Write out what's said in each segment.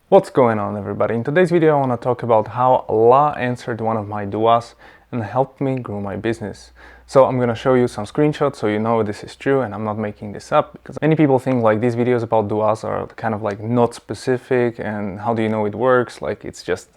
What's going on, everybody? In today's video I want to talk about how Allah answered one of my du'as and helped me grow my business. So I'm going to show you some screenshots so you know this is true and I'm not making this up, because many people think like these videos about du'as are kind of like not specific and how do you know it works, like it's just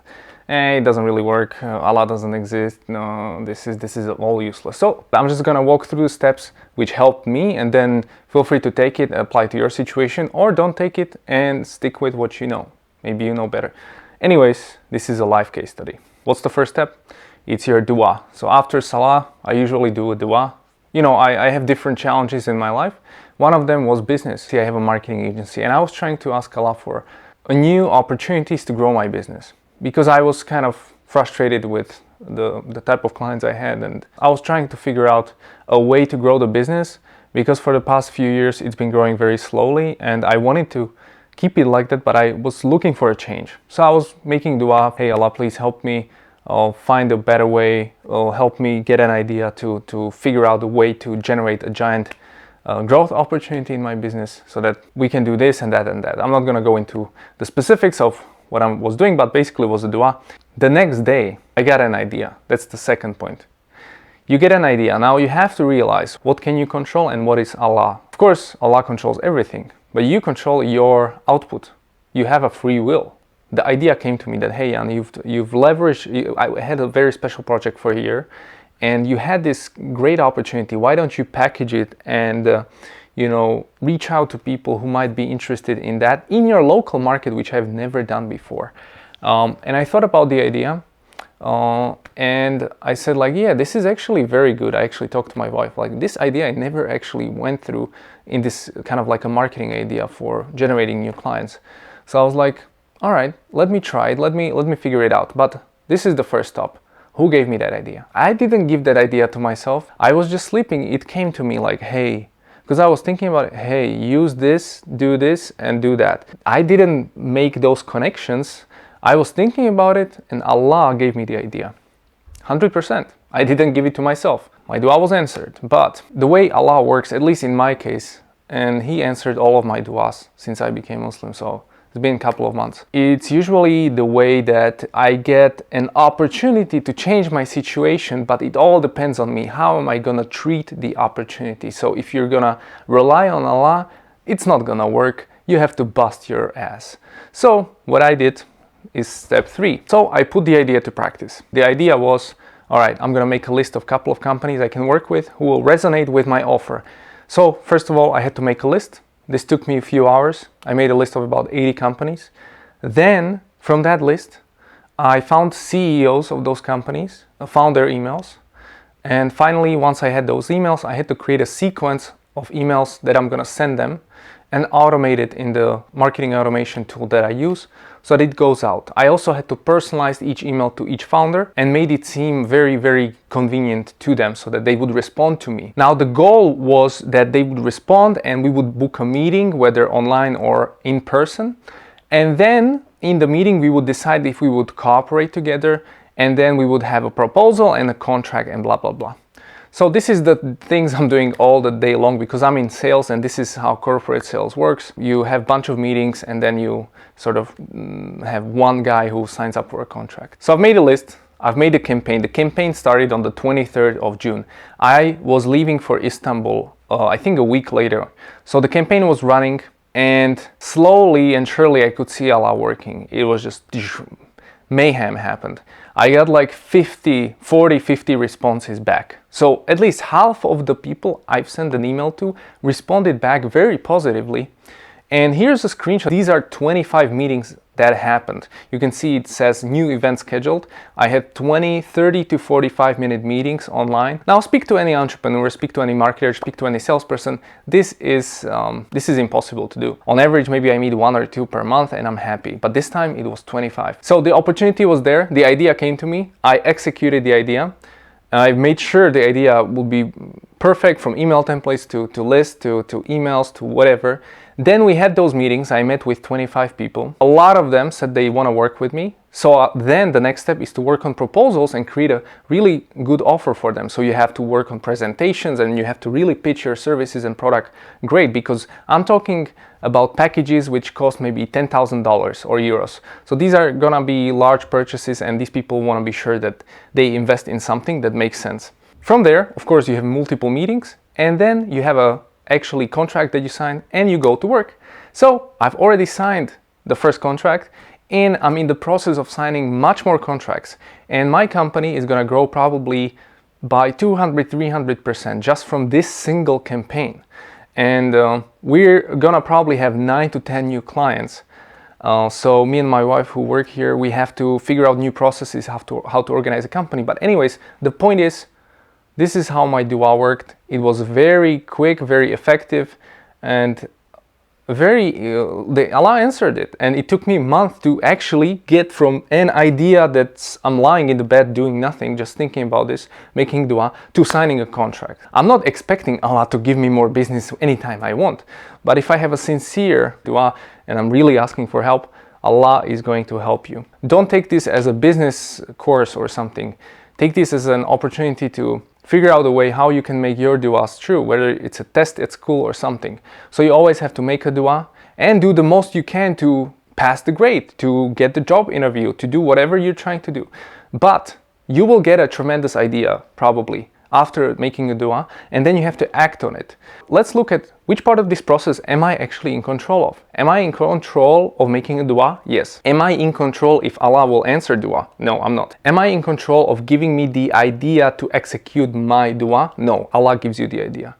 it doesn't really work, Allah doesn't exist, no, this is all useless. So I'm just gonna walk through the steps which helped me, and then feel free to take it, apply to your situation, or don't take it and stick with what you know. Maybe you know better. Anyways, this is a live case study. What's the first step? It's your dua. So after salah, I usually do a dua. You know, I have different challenges in my life. One of them was business. See, I have a marketing agency and I was trying to ask Allah for new opportunities to grow my business, because I was kind of frustrated with the type of clients I had, and I was trying to figure out a way to grow the business, because for the past few years it's been growing very slowly and I wanted to keep it like that, but I was looking for a change. So I was making dua, hey Allah, please help me find a better way, help me get an idea to figure out a way to generate a giant growth opportunity in my business so that we can do this and that and that. I'm not gonna go into the specifics of what I was doing, but basically it was a dua. The next day I got an idea. That's the second point. You get an idea. Now you have to realize what can you control and what is Allah. Of course, Allah controls everything, but you control your output. You have a free will. The idea came to me that, hey Jan, you've leveraged, I had a very special project for a year and you had this great opportunity. Why don't you package it and reach out to people who might be interested in that in your local market, which I've never done before. And I thought about the idea and I said like, yeah, this is actually very good. I actually talked to my wife, like this idea I never actually went through in this kind of like a marketing idea for generating new clients. So I was like, all right, let me try it. Let me figure it out. But this is the first stop. Who gave me that idea? I didn't give that idea to myself. I was just sleeping. It came to me like, hey, because I was thinking about it, hey, use this, and do that. I didn't make those connections. I was thinking about it and Allah gave me the idea. 100%. I didn't give it to myself. My dua was answered. But the way Allah works, at least in my case, and He answered all of my duas since I became Muslim, so it's been a couple of months. It's usually the way that I get an opportunity to change my situation, but it all depends on me. How am I gonna treat the opportunity? So if you're gonna rely on Allah, it's not gonna work. You have to bust your ass. So what I did is step 3. So I put the idea to practice. The idea was, all right, I'm gonna make a list of a couple of companies I can work with who will resonate with my offer. So first of all, I had to make a list. This took me a few hours. I made a list of about 80 companies. Then from that list, I found CEOs of those companies, found their emails. And finally, once I had those emails, I had to create a sequence of emails that I'm gonna send them and automate it in the marketing automation tool that I use so that it goes out. I also had to personalize each email to each founder and made it seem very, very convenient to them so that they would respond to me. Now the goal was that they would respond and we would book a meeting, whether online or in person. And then in the meeting, we would decide if we would cooperate together, and then we would have a proposal and a contract and blah, blah, blah. So this is the things I'm doing all the day long, because I'm in sales and this is how corporate sales works. You have a bunch of meetings and then you sort of have one guy who signs up for a contract. So I've made a list, I've made a campaign. The campaign started on the 23rd of June. I was leaving for Istanbul, I think a week later. So the campaign was running and slowly and surely I could see Allah working. It was just mayhem happened. I got like 50 responses back. So at least half of the people I've sent an email to responded back very positively. And here's a screenshot. These are 25 meetings that happened. You can see it says new event scheduled. I had 30 to 45 minute meetings online. Now speak to any entrepreneur, speak to any marketer, speak to any salesperson. This is impossible to do. On average, maybe I meet 1 or 2 per month and I'm happy. But this time it was 25. So the opportunity was there. The idea came to me. I executed the idea. I made sure the idea would be perfect, from email templates to list to emails to whatever. Then we had those meetings. I met with 25 people. A lot of them said they want to work with me. So then the next step is to work on proposals and create a really good offer for them. So you have to work on presentations and you have to really pitch your services and product great, because I'm talking about packages which cost maybe $10,000 or euros. So these are gonna be large purchases, and these people want to be sure that they invest in something that makes sense. From there, of course, you have multiple meetings, and then you have a actually contract that you sign and you go to work. So I've already signed the first contract, and I'm in the process of signing much more contracts, and my company is going to grow probably by 200-300% just from this single campaign. And we're gonna probably have 9 to 10 new clients. So me and my wife who work here, we have to figure out new processes, how to organize a company. But anyways, the point is, this is how my Dua worked. It was very quick, very effective, and Allah answered it. And it took me a month to actually get from an idea that I'm lying in the bed doing nothing, just thinking about this, making dua, to signing a contract. I'm not expecting Allah to give me more business anytime I want. But if I have a sincere dua and I'm really asking for help, Allah is going to help you. Don't take this as a business course or something. Take this as an opportunity to figure out a way how you can make your duas true, whether it's a test at school or something. So you always have to make a dua and do the most you can to pass the grade, to get the job interview, to do whatever you're trying to do. But you will get a tremendous idea probably after making a dua, and then you have to act on it. Let's look at which part of this process am I actually in control of. Am I in control of making a dua? Yes. Am I in control if Allah will answer dua? No, I'm not. Am I in control of giving me the idea to execute my dua? No, Allah gives you the idea.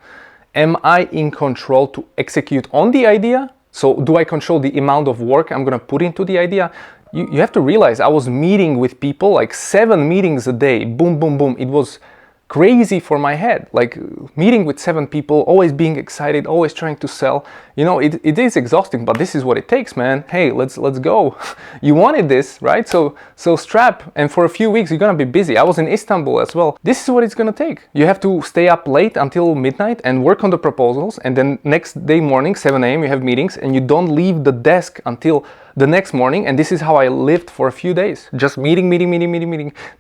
Am I in control to execute on the idea? So do I control the amount of work I'm gonna put into the idea? You have to realize I was meeting with people, like 7 meetings a day, boom, boom, boom. It was crazy for my head, like meeting with 7 people, always being excited, always trying to sell. You know, it is exhausting, but this is what it takes, man. Hey, let's go. You wanted this, right? So strap, and for a few weeks you're gonna be busy. I was in Istanbul as well. This is what it's gonna take. You have to stay up late until midnight and work on the proposals, and then next day morning, 7 a.m. you have meetings, and you don't leave the desk until the next morning. And this is how I lived for a few days, just meeting.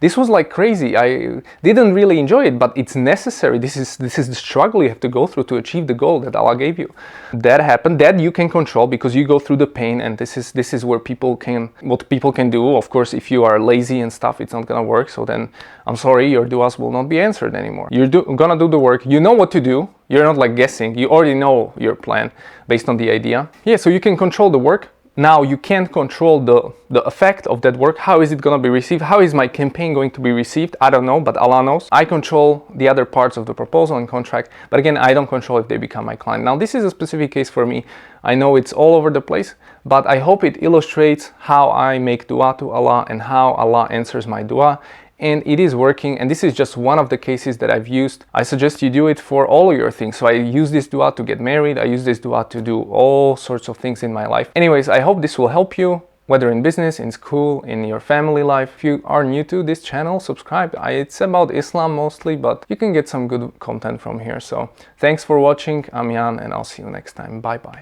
This was like crazy. I didn't really enjoy it, but it's necessary. This is the struggle you have to go through to achieve the goal that Allah gave you. That happened, that you can control because you go through the pain, and this is where what people can do. Of course, if you are lazy and stuff, it's not gonna work. So then I'm sorry, your duas will not be answered anymore. You're gonna do the work. You know what to do. You're not like guessing. You already know your plan based on the idea. Yeah, so you can control the work. Now you can't control the effect of that work. How is it going to be received? How is my campaign going to be received? I don't know, but Allah knows. I control the other parts of the proposal and contract, but again, I don't control if they become my client. Now this is a specific case for me. I know it's all over the place, but I hope it illustrates how I make dua to Allah and how Allah answers my dua. And it is working, and this is just one of the cases that I've used. I suggest you do it for all your things. So I use this dua to get married, I use this dua to do all sorts of things in my life. Anyways, I hope this will help you, whether in business, in school, in your family life. If you are new to this channel, subscribe. It's about Islam mostly, but you can get some good content from here. So thanks for watching. I'm Jan, and I'll see you next time. Bye bye.